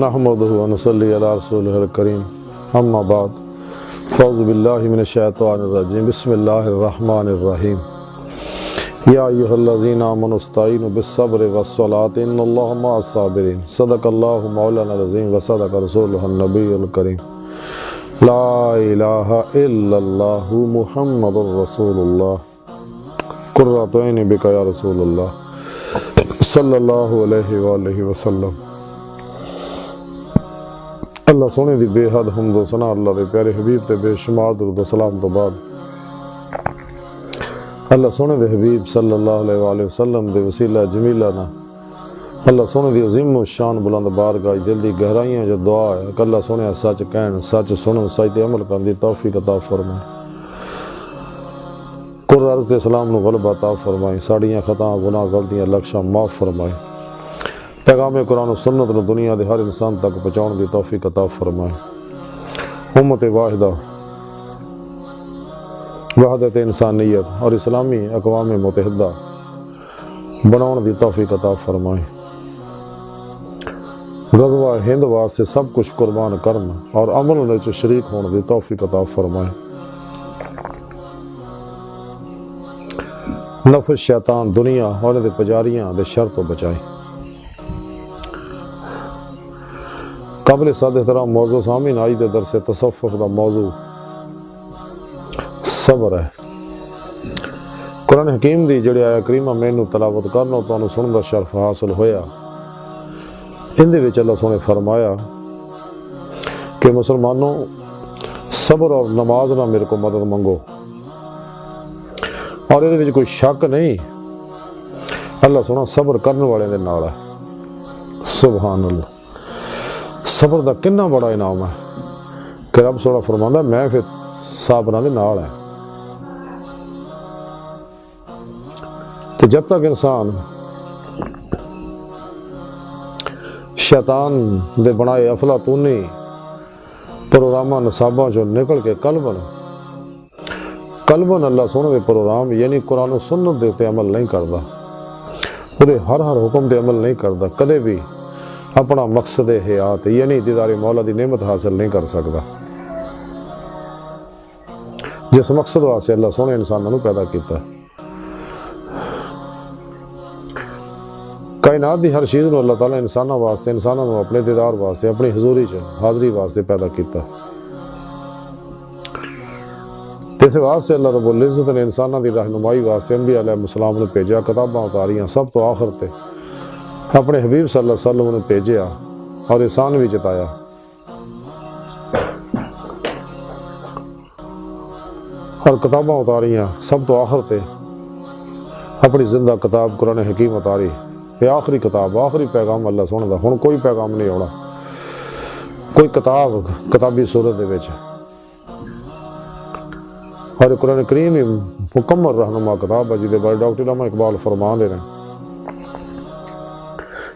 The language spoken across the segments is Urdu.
نحمده ونصلي على رسوله الكريم اما بعد اعوذ بالله من الشیطان الرجیم بسم اللہ الرحمن الرحیم یا ایھا الذین آمنوا استعینوا بالصبر والصلاة ان اللہ مع الصابرین صدق اللہ مولانا العظیم وصدق رسولہ النبی الکریم لا الہ الا اللہ محمد رسول اللہ قرۃ عین بک یا رسول اللہ صلی اللہ علیہ وآلہ وسلم۔ اللہ سونے دی بے حد حمد و ثنا اللہ دے پیارے حبیب تے بے شمار درود و سلام تو بعد اللہ سونے دے حبیب صلی اللہ علیہ وآلہ وسلم دے وسیلہ جمیلہ نا اللہ سونے دی عظیم و شان بلند بارگاہ دل دی گہرائیاں جو دعا ہے کہ اللہ سونے سچ کہن سچ سنن سچ تے عمل کرن دی توفیق عطا فرمائے، قرآن عرض دے سلام نو غلبہ عطا فرمائے، ساڑیاں خطاں گناہ غلطیاں لکشاں معاف فرمائے، پیغام قرآن و سنت نو دنیا دے ہر انسان تک پہنچاؤن دی توفیق عطا فرمائے، امت واحدہ وحدت انسانیت اور اسلامی اقوام متحدہ بناؤن دی توفیق عطا فرمائے، غزوہ ہند واسطے سب کچھ قربان کرنا اور عمل وچ شریک ہون دی توفیق عطا فرمائے، نفس شیطان دنیا اور دے پجاریاں دے شر تو بچائے۔ قابل صد احترام موضوع سامعین، آج دے درس تصوف دا موضوع صبر ہے۔ قرآن حکیم دی جڑی آیا کریمہ مینوں تلاوت کرنا تانوں سنن دا شرف حاصل ہویا، ان دے وچ اللہ سونے فرمایا کہ مسلمانوں صبر اور نماز نہ میرے کو مدد منگو، اور یہ وچ کوئی شک نہیں اللہ سونا صبر کرنے والے دے نال ہے۔ سبحان اللہ، صبر دا کنا بڑا انعام ہے کہ رب سونا فرماندا میں پھر صابراں دے نال ہے۔ تو جب تک انسان شیطان دے بنائے افلاطونی پروگراماں نصاباں چوں نکل کے قلباً اللہ سونے دے پروگرام یعنی قرآن و سنت دے تے عمل نہیں کردا، وہ ہر حکم دے عمل نہیں کردا، کدے بھی اپنا مقصد حیات یعنی دیدار مولا دی نعمت حاصل نہیں کر سکتا۔ جس مقصد واسطے اللہ سونے انسانوں نے پیدا کیتا، کائنات دی ہر چیز نو اللہ تعالیٰ انسانوں واسطے، انسانوں نو اپنے دیدار واسطے، اپنی حضوری حاضری واسطے پیدا کیتا۔ اس واسطے اللہ رب العزت نے انسانوں دی رہنمائی واسطے انبیاء علیہ السلام نے بھیجا، کتاباں اتاریاں، سب تو آخر تے اپنے حبیب صلی اللہ علیہ وسلم نے بھیجیا اور احسان بھی جتایا۔ اور کتاباں اتاریاں، سب تو آخر تے اپنی زندہ کتاب قرآن حکیم اتاری، یہ آخری کتاب، آخری پیغام اللہ سونے دا، ہن کوئی پیغام نہیں ہونا، کوئی کتابی صورت دے وچ، اور قرآن کریم ہی مکمل رہنما کتاب ہے، جہدے بارے ڈاکٹر علما اقبال فرما دے رہے ہیں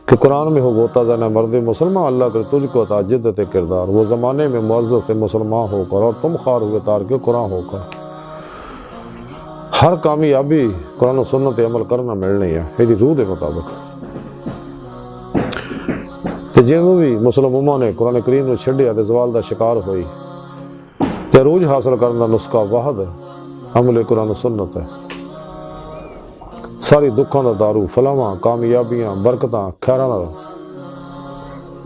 کہ قرآن میں ہو ہوتا زن مرد مسلمان، اللہ کر تجھ کو عطا جدت کردار، وہ زمانے میں معزز تھے مسلمان ہو کر اور تم خوار ہوئے تارک قرآن ہو کر۔ ہر کامیابی قرآن و سنت عمل کرنا ملنی ہے، یہ روح دے مطابق۔ تے جنوں بھی مسلم امہ نے قرآن کریم نے چھڈیا تے زوال دا شکار ہوئی، تے عروج حاصل کرنے دا نسخہ واحد عمل قرآن و سنت ہے۔ ساری دکھاں دا دارو، فلاواں، کامیابیاں، برکتاں، خیراں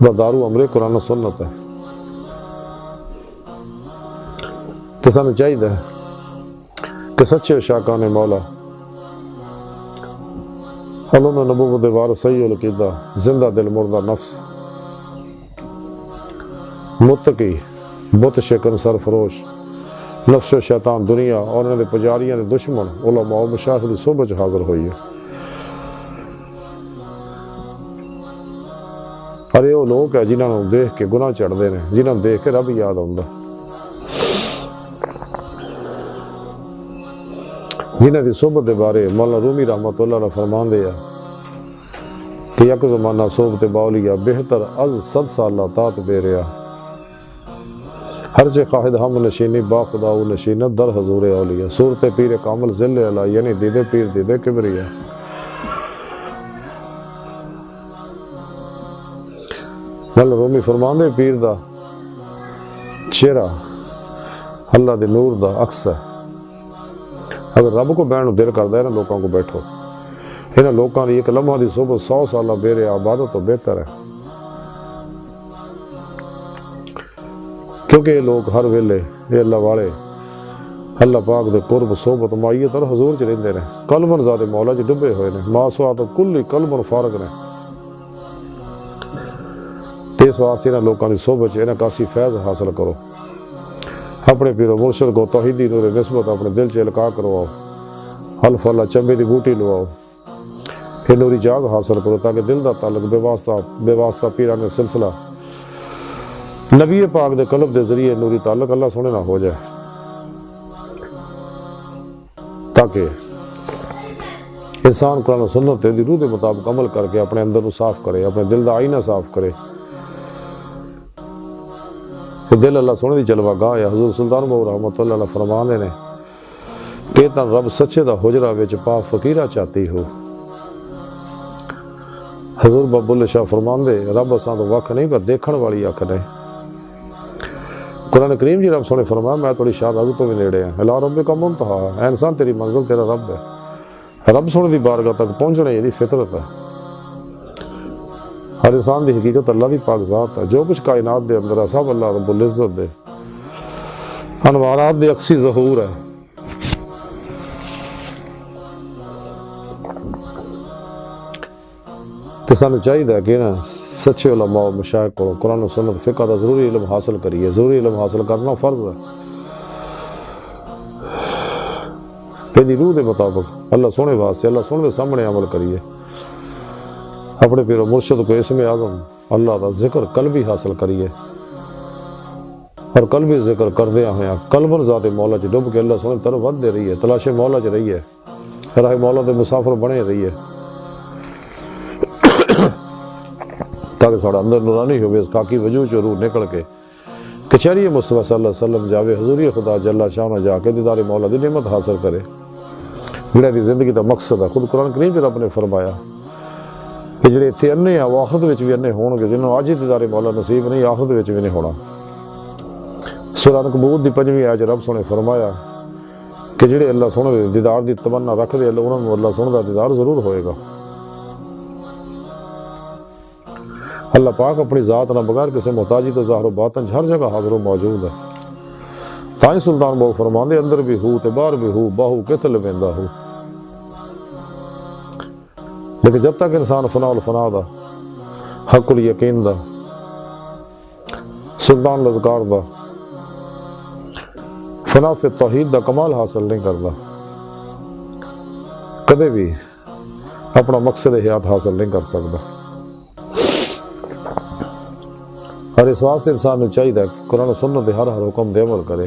دا دارو عمل قرآن و سنت ہے۔ تے سانوں چاہیے کہ سچے شاکان مولا علوم نبوت دے وارث صحیح العقیدہ، زندہ دل مردہ نفس، متقی، بت شکن سرفروش، نفس و شیطان دنیا اور انہاں دے پجاریاں دے دشمن علماء و مشايخ دی صحبت حاضر ہوئی ہے۔ ارے وہ لوگ ہیں جنہاں نوں دیکھ کے گناہ چڑھدے نے، جنہاں نوں دیکھ کے رب یاد آوندا، جنہاں دی صحبت دے بارے مولانا رومی رحمت اللہ علیہ فرماندے ہیں کہ یک زمانہ صحبت باولیا بہتر از 100 سالہ تات بے ریا، ہر چے خواہد ہم نشینی با خدا و نشینت در حضور اولیاء، صورت پیر کامل ذل علی یعنی دیدے پیر دیدے کبریا۔ مل رومی فرماندے پیر دا چہرہ اللہ دے نور دا عکس ہے. اگر رب کو بہن دل کرتا ہے نا لوگوں کو بیٹھو. انہاں لوگوں کی ایک لمحہ دی صحبت 100 سالہ بیر عبادت تو بہتر ہے. کیونکہ یہ لوگ ہر ویلے یہ اللہ والے اللہ پاک دے قرب صحبت معیت اور حضور چ رہندے نے. قلباً ذات مولا چ ڈبے ہوئے نے. ما سوات کل قلباً فارغ نے. اس واسطے انہاں لوگوں کی صحبت چ انہاں کاسی فیض حاصل کرو. اپنے پیر و مرشد کو توحیدی نور نسبت اپنے دل چ القاء کرواؤ. حلف اللہ چمبے دی بوٹی لواؤ. یہ نوری جاگ حاصل کرو تاکہ دل دا تعلق بے واسطہ پیران سلسلہ نبی پاک دے قلب دے ذریعے نوری تعلق اللہ سونے نہ ہو جائے. تاکہ انسان قرآن و سنت دی روح دے مطابق عمل کر کے اپنے اندر صاف کرے, اپنے دل دا آئینہ صاف کرے. دل اللہ سونے دی جلوہ گاہ ہے. حضور سلطان بہو رحمۃ اللہ علیہ فرماندے نے کہ تن رب سچے دا حجرہ وچ پا فقیرہ چاہتی ہو. حضور باب اللہ شاہ فرماندے رب اساں تو وکھ نہیں پر دیکھن والی اکھ نے. قرآن کریم جی رب سونے فرمایا میں تھوڑی شاہ رب تو بھی نیڑے ہیں. الا ربک منتہا, اے انسان تیری منزل تیرا رب ہے. رب سونے دی بارگاہ تک پہنچنا یہ دی فطرت ہے. ہر انسان دی حقیقت اللہ دی پاک ذات ہے. جو کچھ کائنات دے اندر ہے سب اللہ رب العزت دے انوارات دے عکسی ظہور ہے. تو سانو چاہیے کہ نا سچے علماء و مشاٰخ کو قرآن و سنت فقہ دا ضروری علم حاصل کریے. ضروری علم حاصل کرنا فرض ہے. پہلی روح دے مطابق اللہ سونے واسطے اللہ سونے دے سامنے عمل کریے. اپنے پیر و مرشد کو اسم اعظم اللہ دا ذکر قلبی حاصل کریے. اور قلبی ذکر کردیا ہویا قلباً ذات مولا چ ڈب کے اللہ سونے طرف ود دے رہی ہے. تلاش مولا چ رہی ہے. راہ مولا دے مسافر بنے رہی ہے تاکہ ساڑا اندر نورانی ہوئے اس خاکی وجود چو روح نکل کے کچہری مصطفیٰ صلی اللہ علیہ وسلم جاوے حضوری خدا جل شانہ جا کے دیدار مولا دی نعمت حاصل کرے. جڑے دی زندگی دا مقصد ہے. خود قرآن کریم رب نے فرمایا کہ جڑے اتنے انے ہیں وہ آخرت وچ بھی انے ہون گے. جنہوں آج ہی دیدار مولا نصیب نہیں آخرت وچ بھی نہیں ہونا. سورہ عنکبوت دی 5ویں آیت رب سونے فرمایا کہ جڑے اللہ سونے دیدار دی تمنا رکھ دے انہوں نے اللہ سونے دا دیدار ضرور ہوئے گا. اللہ پاک اپنی ذات نہ بغیر کسی محتاجی تو ظاہر و باطن ہر جگہ حاضر و موجود ہے. سائیں سلطان بہو فرماندے اندر بھی ہو تے باہر بھی ہو باہو کت لویندا ہو. لیکن جب تک انسان فنا الفنا دا حق الیقین دا سلطان الاذکار دا فنا فی توحید دا کمال حاصل نہیں کرتا کدے بھی اپنا مقصد حیات حاصل نہیں کر سکتا. اور اس واسطے انسان نے چاہیے قرآن و سنت دے ہر حکم دے عمل کرے.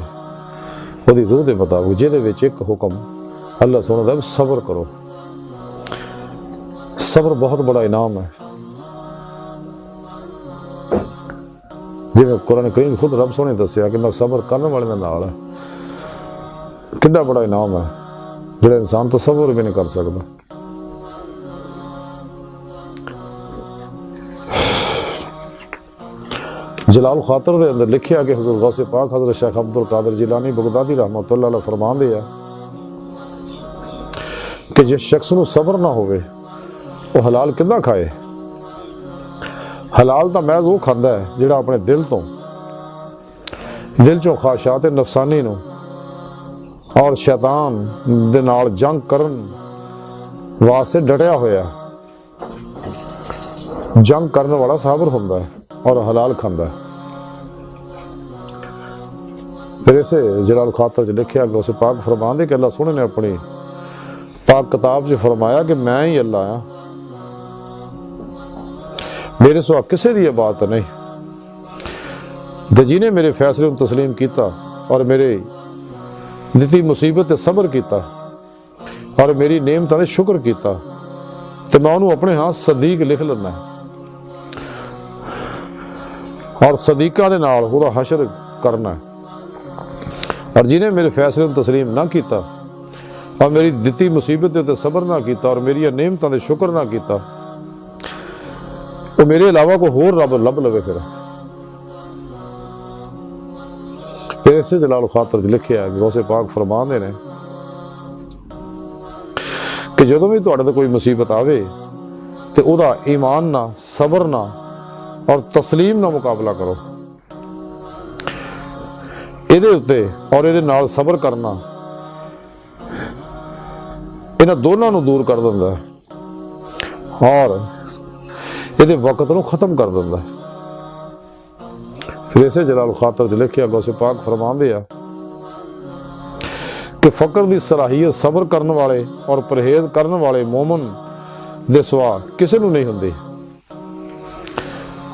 وہ روح دے مطابق جہدے وچ ایک حکم اللہ سونے دا صبر کرو. صبر بہت بڑا انعام ہے. جی میں قرآن کریم خود رب سونے دسیا کہ میں صبر کرنے والے نال ہے. کڈا بڑا انعام ہے جڑا انسان تصور بھی نہیں کر سکتا. جلال خاطر دے اندر لکھیا کہ حضور غوث پاک حضرت شیخ عبد القادر جیلانی بغدادی رحمۃ اللہ علیہ فرماندے ہیں کہ جس شخص نو صبر نہ ہوئے وہ حلال کداں کھائے. حلال تا محض وہ کھاندا ہے جڑا اپنے دل چوں خواہشات نفسانی نو اور شیطان دے نال جنگ کرن واسطے ڈٹیا ہویا. جنگ کرنے والا صابر ہوندا ہے اور حلال کھاندا ہے. پھر اسے جلال خاطر چ لکھیا کہ اسے پاک فرماندے کہ اللہ سونے نے اپنی پاک کتاب چ فرمایا کہ میں ہی اللہ ہاں, میرے سوا کسے دی عبادت نہیں. تے جنہیں میرے فیصلے کو تسلیم کیتا اور میرے دتی مصیبت تے صبر کیتا اور میری نعمتاں تے شکر کیتا تے میں انہوں اپنے ہاں صدیق لکھ لینا ہے اور صدیقہ دے نال پورا حشر کرنا ہے. اور جنہیں میرے فیصلے کو تسلیم نہ کیتا اور میری دتی مصیبت تے صبر نہ کیتا اور میری نعمتاں دے شکر نہ کیتا وہ میرے علاوہ کوئی ہور رب لب لوے پھر اسے جلال خاطر لکھیا کہ غوث پاک فرماندے نے کہ جدوں بھی تہاڈے تے کوئی مصیبت آوے تے او دا ایمان نہ، صبر نہ اور تسلیم نہ مقابلہ کرو، یہ اور یہ نال صبر کرنا انہاں دونوں نو دور کر دیندا ہے اور یہ وقت نو ختم کر دیندا ہے۔ پھر اسے جلال خاطر لکھیا غوث پاک فرماندے آ کہ فقر دی صلاحیت صبر کرنے والے اور پرہیز کرنے والے مومن دے سوا کسے نو نہیں ہوندی،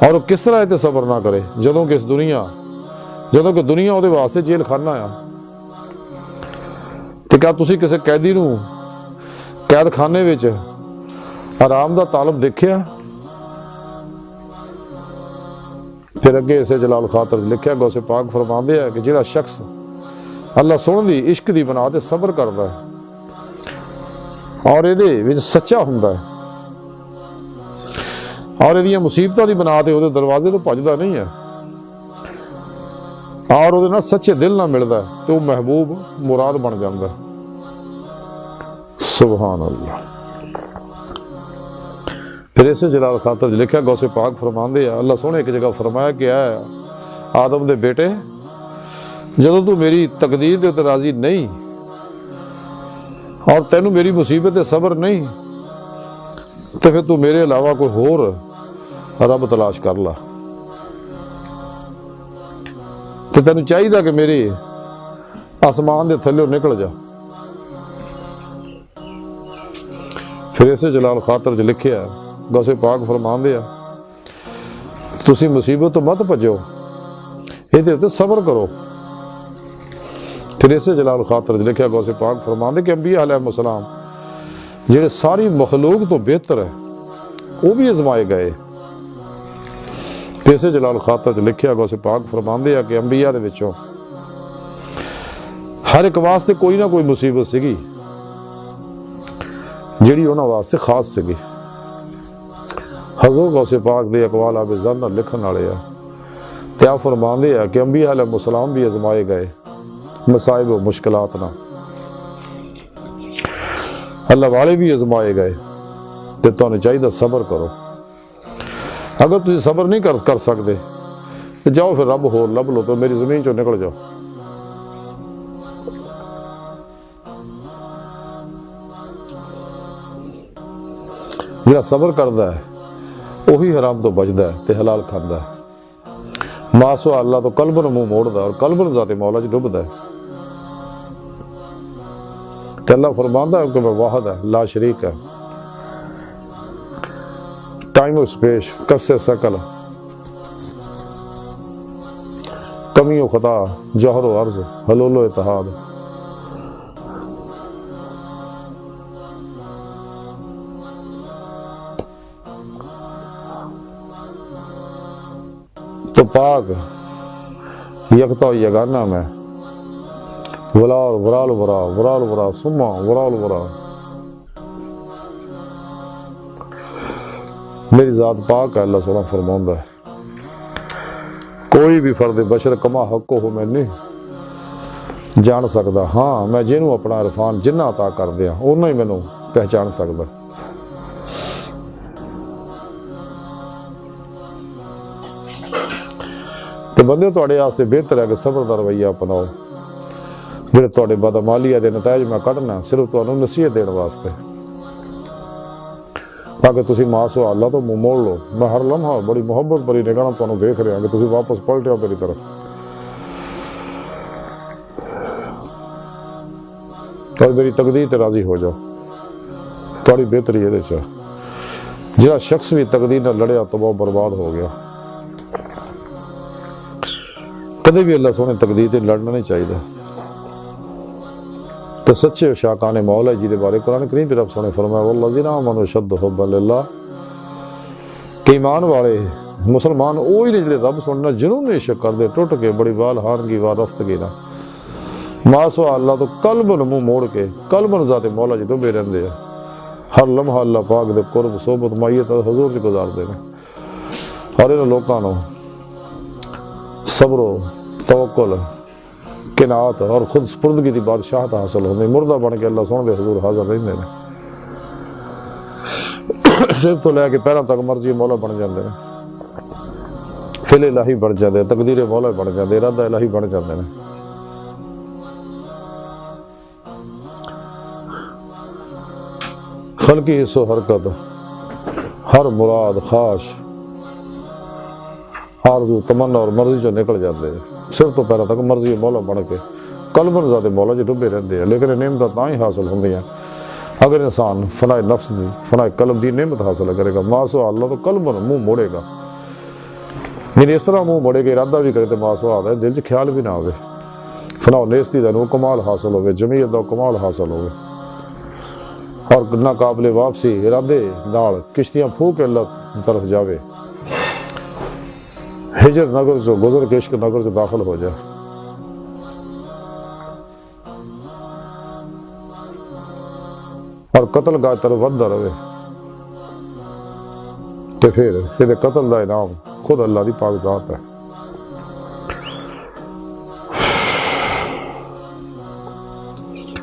اور کس طرح تے صبر نہ کرے جدوں کہ دنیا وہ واسطے جیل خانہ آ۔ تو کیا تسی کسی قیدی نو قید خانے وچ آرام دا طالب دیکھیا؟ پھر اگے اسے جلال خاطر لکھیا غوث پاک فرماندے ہیں کہ جہاں شخص اللہ سونے دی عشق دی بنا تے صبر کردا ہے اور یہ سچا ہوندا ہے اور یہ مصیبتاں دی بنا تے وہ دروازے تو بھجدا نہیں ہے اور وہ سچے دل نہ ملتا ہے تو وہ محبوب مراد بن جاتا ہے۔ سبحان اللہ۔ پھر اسے جلال خاطر لکھیا غوث پاک فرماندے ہیں اللہ سونے ایک جگہ فرمایا کہ اے آدم دے بیٹے جدوں تو میری تقدیر دے راضی نہیں اور تینوں میری مصیبت دے صبر نہیں تو پھر تو میرے علاوہ کوئی ہور رب تلاش کر لا، تو تینوں چاہیے کہ میری آسمان دے تھلے نکل جا۔ پھر اسے جلال خاطر لکھیا غوث پاک فرماندے آ تسی مصیبت تو مت بھجو، یہ صبر کرو۔ پھر اسے جلال خاطر لکھیا غوث پاک فرماندے کہ انبیاء علیہ السلام جہے ساری مخلوق تو بہتر ہے وہ بھی آزمائے گئے۔ اسے جلال خاطر لکھیا غوث پاک فرماندے ہیں کہ انبیاء دے وچوں ہر ایک واسطے کوئی نہ کوئی مصیبت سیگی جیڑی انہاں واسطے خاص سیگی۔ حضور غوث پاک دے اقوال آب ذر نال لکھن والے ہیں تے آپ فرماندے ہیں کہ انبیاء علیہ السلام بھی آزمائے گئے مصائب و مشکلات نہ، اللہ والے بھی آزمائے گئے تے تانوں چاہیے صبر کرو۔ اگر تسی صبر نہیں کر سکتے تو جاؤ پھر رب ہور لب لو تو میری زمین چوں نکل جاؤ۔ جہاں صبر کردا ہے وہی حرام تو بچدا ہے تے حلال کھاندا ہے، ماسو اللہ تو قلب نو منہ موڑدا اور قلب ذات مولا چ ڈبدا ہے۔ تے اللہ فرماندا ہے کہ میں واحد ہے لا شریک ہے، ٹائم و سپیس کسے سکل کمی و خطا جوہر و عرض حلول و اتحاد۔ تو پاک یکتا و یگانہ میں ولا ورال ورا ورال ورا سما ورال ورا، میری ذات پاک ہے اللہ سبحانہ فرماندہ ہے کوئی بھی فرد بشر کما حق ہو میں نہیں جان سکتا، ہاں میں جنوں اپنا عرفان جنہ عطا کر دیا انہوں ہی مینوں پہچان سکتا۔ تو بندے تواڈے واسطے بہتر ہے کہ صبر دا رویہ اپناؤ، جڑے تواڈے بدعمالیہ دے نتائج میں کڈنا صرف تانوں نصیحت دین واسطے تاکہ تسی ماسو اللہ تو منہ موڑ لو۔ میں ہر لمحہ بڑی محبت بڑی نگاہ تانوں دیکھ رہا کہ تسی واپس پلٹیو میری طرف، اور میری تقدیر تے راضی ہو جاؤ، تھوڑی بہتری یہ چاہ۔ جہاں شخص بھی تقدیر نہ لڑیا تو وہ برباد ہو گیا۔ کدے بھی اللہ سونے تقدیر تے لڑنا نہیں چاہیے۔ تو سچے شاکان مولا جی دے بارے قرآن کریم پہ رب سونے فرمایا والذین آمنوا اشد حبا للہ، کہ ایمان والے مسلمان وہی نے جڑے رب سننا جنہوں نے عشق کر دے ٹوٹ کے بڑی وال ہارنگی وال رفتگی نہ ماسو اللہ تو قلب منہ موڑ کے قلب ذات مولا جی ڈبے رہندے ہیں، ہر لمحہ اللہ پاک دے قرب صحبت مائیت حضور سے گزار دے ہیں۔ اور انہوں لوگوں کو صبر و توکل قناعت اور خود سپردگی دی بادشاہت حاصل ہوندی، مردہ بن کے اللہ سونے دے حضور حاضر رہندے نے، سر تو لے کے پیروں تک مرضی مولا بن جاندے نے، فعل الہی بن جاندے، تقدیر مولا بن جاندے، ارادہ الہی بن جاندے نے۔ خلقی حص و حرکت، ہر مراد خواہش آرزو تمنا اور مرضی جو نکل جاتے ہیں، سر تو پیروں تک مرضی مولا بن کے قلباً ذات مولا جو ڈبے رہتے ہیں، لیکن نعمتیں تاں ہی حاصل ہوندی ہیں اگر انسان فنائے نفس دی فنائے قلب دی نعمت حاصل کرے گا۔ ما سوا اللہ تو قلباً منہ موڑے گا، یعنی اس طرح منہ موڑے گا ارادہ بھی کرے تو ما سوا آتا ہے، دل چ خیال بھی نہ ہوئے، فنا و نیستی دا نو کمال حاصل ہوئے، جمعیت دا کمال حاصل ہوئے، اور نہ قابل واپسی ارادے نال کشتیاں پھو کے اللہ کی طرف جاوے، ہجر نگر جو گزر کے عشق نگر سے داخل ہو جائے، اور قتل گاہ طرف ودہ رہے، تو پھر یہ قتل دا انعام خود اللہ دی پاک ذات ہے۔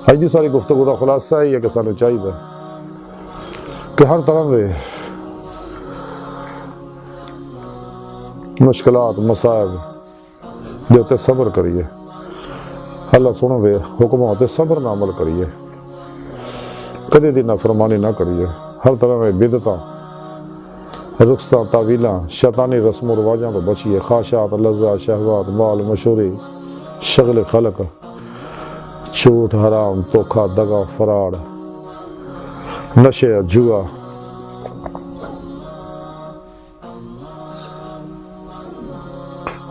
آج دی ساری گفتگو دا خلاصہ ہے کہ سانو چاہیے کہ ہر طرح دے مشکلات مصائب دے تے صبر کریے، اللہ سونے دے حکموں تے صبر نہ عمل کریے، کدی دی نافرمانی نہ کریے، ہر طرح میں بدعتاں رخصتاں تعویلاں شیطانی رسم و رواجاں کو بچیے، خواہشات لذات شہوات مال مشہوری شغل خلق جھوٹ حرام دھوکا دغا فراڈ نشے جوا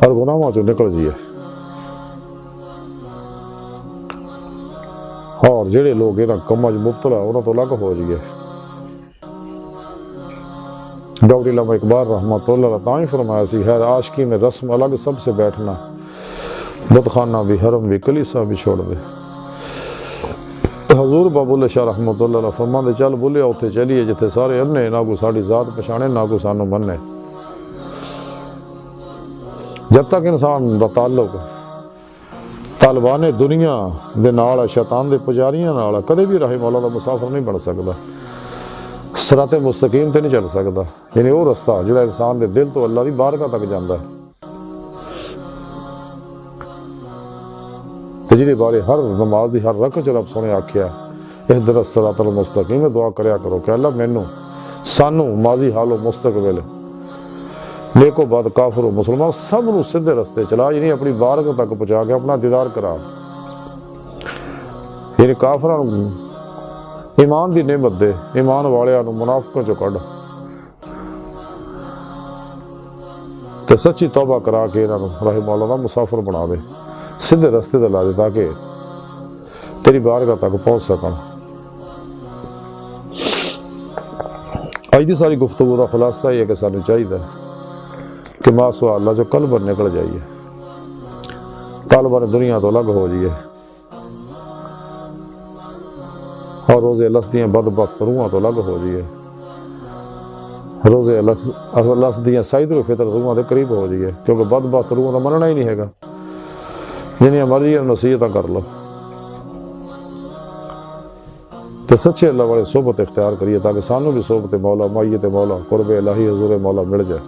اور گناہاں چوں نکل جائیے، اور جڑے لوگ انہاں کماں وچ مبتلا انہاں تو الگ ہو جائیے۔ ڈاکٹر علما اقبال رحمۃ اللہ علیہ تاں ہی فرمایا سی، خیر عاشقی میں رسم الگ سب سے بیٹھنا، بت خانہ بھی حرم بھی کلیسا بھی چھوڑ دے۔ حضور باب اللہ شاہ رحمۃ اللہ علیہ فرماندے چل بولیا اتھے چلیے جتھے سارے انے نہ کو ساڈی ذات پچھانے نہ کو سانو مننے۔ جب تک انسان دا تعلق طالبان دنیا دے نال شیطان دے پجاریاں نال کدے بھی راہ مولا دا مسافر نہیں بن سکدا، صراط مستقیم تے نہیں چل سکدا، یعنی وہ رستہ جڑا انسان دے دل تو اللہ دی بارگاہ تک جاندا ہے، تے جہدے بارے ہر نماز دی ہر رکعت رب سونے آکھیا اہدنا الصراط المستقیم، دعا کریا کرو کہ اللہ مینوں سانو ماضی حال و مستقبل نیک و بد کافر و مسلمان سب نو سیدھے رستے چلا، یعنی اپنی بارگاہ تک پہنچا کے اپنا دیدار کرا، یعنی کافراں نو ایمان دی نعمت دے، ایمان والیاں نو منافقاں چوں کڈ تے سچی توبہ کرا کے انہاں نو راہ مولا دا مسافر بنا دے، سیدھے رستے تے لا دے تاکہ تیری بارگاہ تک پہنچ سکن۔ اج دی ساری گفتگو دا خلاصہ یہ ہے کہ سانو چاہیے کہ ما سوا اللہ جو قلب نکل جائیے، طالبان دنیا تو الگ ہو جائیے، اور روزے لسدیاں بدبخت روحاں تو الگ ہو جائیے، روزے لسدیاں سعید الفطر روحاں دے قریب ہو جائیے، کیونکہ بدبخت روحاں دا مننا ہی نہیں ہے گا، جنیاں مرضی نصیحتاں کر لو تو سچے اللہ والے صحبت اختیار کریے تاکہ سانو بھی صحبت مولا معیت مولا قرب الہی حضور مولا مل جائے،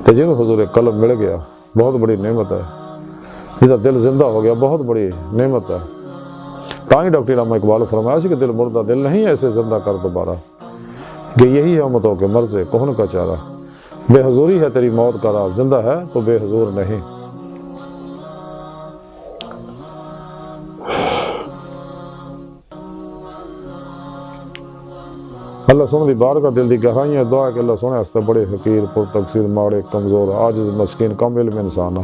تو جنہوں حضور قلب مل گیا بہت بڑی نعمت ہے، جہاں دل زندہ ہو گیا بہت بڑی نعمت ہے۔ تاں ہی ڈاکٹر علما اقبال فرمایا سی کہ دل مردہ دل نہیں ایسے زندہ کر دوبارہ، کہ یہی ہے امتوں کے مرضے کون کا چارہ، بے حضوری ہے تیری موت کا راز، زندہ ہے تو بے حضور نہیں۔ اللہ سونے دی بارگاہ دل دی گہرائیاں دعا ہے کہ اللہ سونے واسطے بڑے حقیر پر تقصیر ماڑے کمزور عاجز مسکین کم علم انسان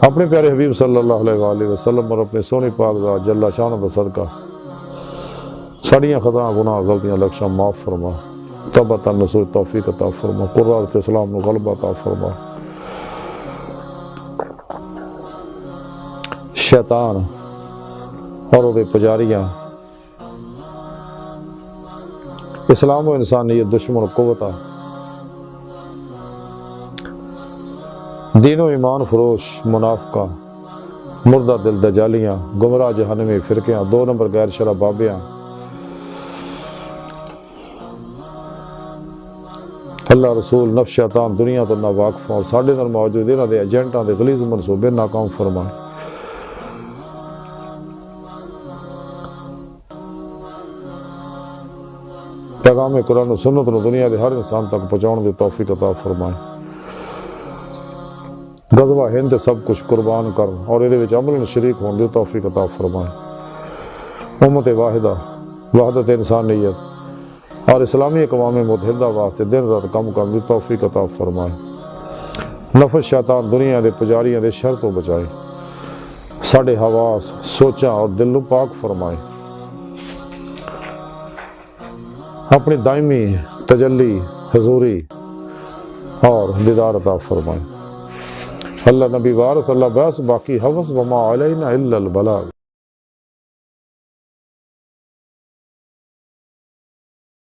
اپنے پیارے حبیب صلی اللہ علیہ وآلہ وسلم اور اپنے سونی پاک ذات جل شانہ دا صدقہ ساڑیاں خطاں گناہ غلطیاں لکشاں معاف فرما، توبہ نصوح توفیق عطا فرما، قرات اسلام نو غلبہ عطا فرما، شیطان اور وہ پجاریاں اسلام و انسانیت دشمن قوتاں دین و ایمان فروش منافقہ، مردہ دل دجالیاں، گمراہ جہنمی فرقیاں، 2 نمبر غیر شرع بابیاں، اللہ رسول نفس شیطان دنیا تو نہ واقف اور ساڈے نال موجود انہاں دے ایجنٹاں دے غلیظ منصوبے ناکام فرمائے۔ پیغام قرآن و سنت نو دنیا دے ہر انسان تک پہنچاؤن دی توفیق عطا فرمائے۔ غزوہ ہند سب کچھ قربان کر اور یہ وچ عملاً شریک ہون دی توفیق عطا فرمائے۔ امت واحدہ، وحدت انسانیت اور اسلامی اقوام متحدہ واسطے دن رات کم کرن دی توفیق عطا فرمائے۔ نفس شیطان دنیا دے پجاریاں دے شر تو بچائے، ساڈے حواس، سوچاں اور دل نو پاک فرمائے، اپنی دائمی تجلی، حضوری اور دیدار عطا فرمائے۔ اللہ نبی وارث، اللہ باس باقی حوث وما علینا الا البلاغ۔